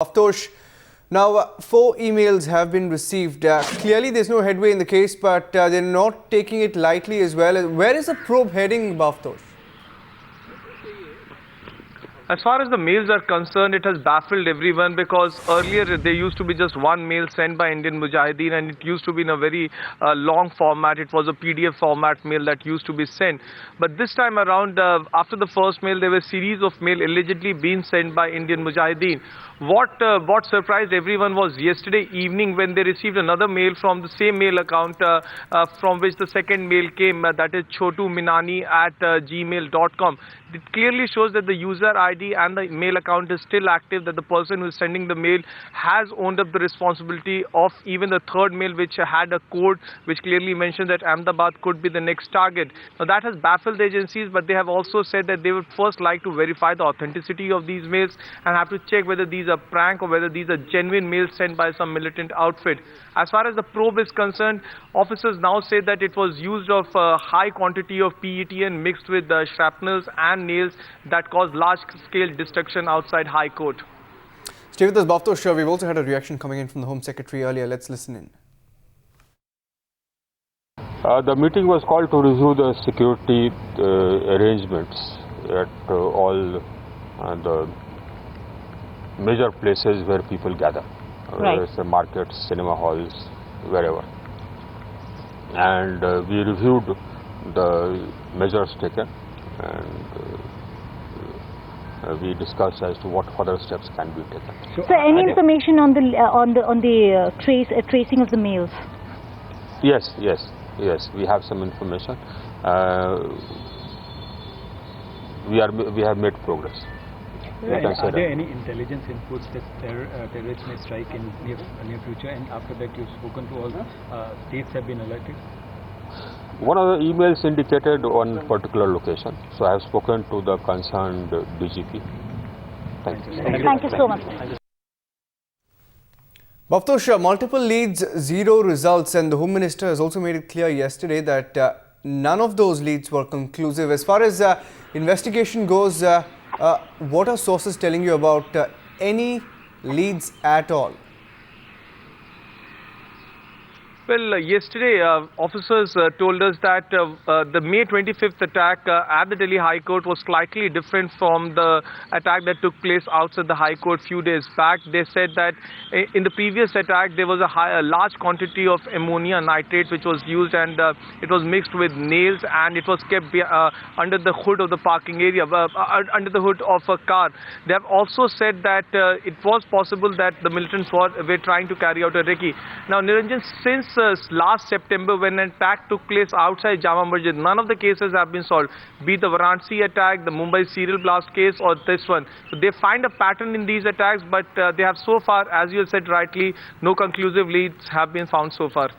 Bhavtosh, now 4 emails have been received. Clearly there's no headway in the case, but they're not taking it lightly as well. Where is the probe heading, Bhavtosh? As far as the mails are concerned, it has baffled everyone because earlier there used to be just one mail sent by Indian Mujahideen, and it used to be in a very long format. It was a PDF format mail that used to be sent. But this time around, after the first mail, there were a series of mail allegedly being sent by Indian Mujahideen. What surprised everyone was yesterday evening when they received another mail from the same mail account from which the second mail came, that is chotuminani@gmail.com. It clearly shows that the user ID and the mail account is still active, that the person who is sending the mail has owned up the responsibility of even the third mail, which had a code which clearly mentioned that Ahmedabad could be the next target. Now that has baffled the agencies, but they have also said that they would first like to verify the authenticity of these mails and have to check whether these are prank or whether these are genuine mails sent by some militant outfit. As far as the probe is concerned, officers now say that it was used of a high quantity of PETN mixed with shrapnels and nails that caused large-scale destruction outside High Court. Stay with us, Bhavtosh. We've also had a reaction coming in from the Home Secretary earlier. Let's listen in. The meeting was called to review the security arrangements at all the major places where people gather, whether it's the markets, cinema halls, wherever. And we reviewed the measures taken, and we discussed as to what further steps can be taken. So, any information on the tracing of the mails? Yes. We have some information. We have made progress. Are there any intelligence inputs that terrorists may strike in near future, and after that you've spoken to all states have been alerted? One of the emails indicated one particular location, so I have spoken to the concerned DGP. Thank you. Thank you so much. Bhavtosh, multiple leads, zero results, and the Home Minister has also made it clear yesterday that none of those leads were conclusive. As far as investigation goes, what are sources telling you about any leads at all? Well, yesterday officers told us that the May 25th attack at the Delhi High Court was slightly different from the attack that took place outside the High Court few days back. They said that in the previous attack there was a large quantity of ammonia nitrate which was used, and it was mixed with nails, and it was kept under the hood of the parking area, under the hood of a car. They have also said that it was possible that the militants were trying to carry out a recce. Now, Niranjan, since last September when an attack took place outside Jama Masjid, none of the cases have been solved, be it the Varanasi attack, the Mumbai serial blast case, or this one. So they find a pattern in these attacks, but they have so far, as you said rightly, no conclusive leads have been found so far.